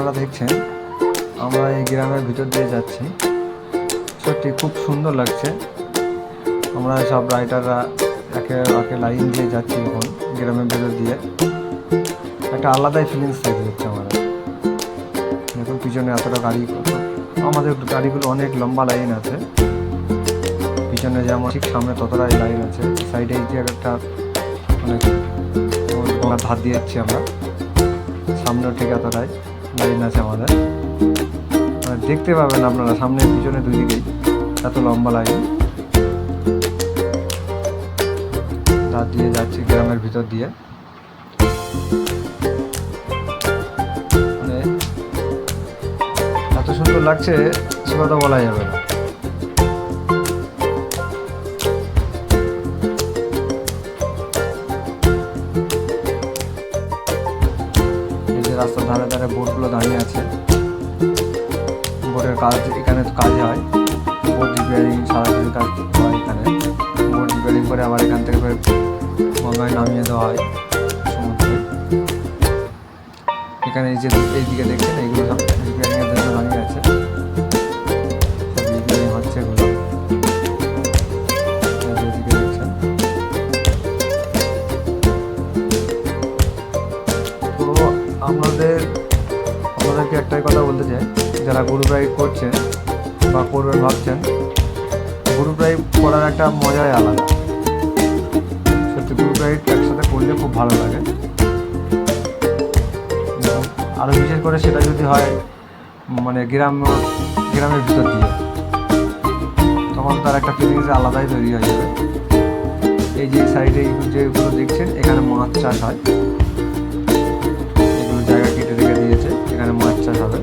আপনারা দেখছেন আমরা এই গ্রামের ভিতর দিয়ে যাচ্ছি। সত্যি খুব সুন্দর লাগছে। আমরা সব রাইডাররা একে একে লাইন দিয়ে যাচ্ছি এখন গ্রামের ভিতর দিয়ে। একটা আলাদাই ফিলিংস তৈরি হচ্ছে আমাদের। দেখুন পিছনে এতটা গাড়ি, আমাদের গাড়িগুলো অনেক লম্বা লাইন আছে। পিছনে যেমন ঠিক সামনে ততটাই লাইন আছে। সাইডে যে একটা অনেক গঙ্গার ধার দিয়ে যাচ্ছি আমরা, সামনেও ঠিক এতটাই লাইন আছে আমাদের। দেখতে পাবেন আপনারা সামনে পিছনে দুই দিকেই এত লম্বা লাইন। ধার দিয়ে যাচ্ছি গ্রামের ভিতর দিয়ে। মানে এত সুন্দর লাগছে সে কথা বলা যাবে না। এই যে রাস্তার ধারে ধারে বোটগুলো দাঁড়িয়ে আছে। বোটের কাজ এখানে তো কাজ হয়, বোট রিপেয়ারিং সারাদিন কাজ হয় এখানে। বোট রিপেয়ারিং করে আবার এখান থেকে গঙ্গায় নামিয়ে দেওয়া হয় সমুদ্রে। এখানে এই যে এইদিকে দেখছেন এইগুলো সব রিপেয়ারিংয়ের জন্য দাঁড়িয়ে আছে, সব রিপেয়ারিং হচ্ছে এগুলো। এইদিকে দেখছেন। তো আপনাদেরকে একটাই কথা বলতে চাই, যারা গ্রুপ রাইড করছেন বা করবেন ভাবছেন, গ্রুপ রাইড করার একটা মজাই আলাদা। সত্যি গ্রুপ রাইড একসাথে করলে খুব ভালো লাগে। আরও বিশেষ করে সেটা যদি হয় মানে গ্রামের ভিতর দিয়ে, তখন তার একটা ফিলিংস আলাদাই তৈরি হয়ে যাবে। এই যে সাইডে যেগুলো দেখছেন এখানে মাছ চাষ হয়, এগুলো জায়গা কেটে রেখে দিয়েছে, এখানে মাছ চাষ হবে।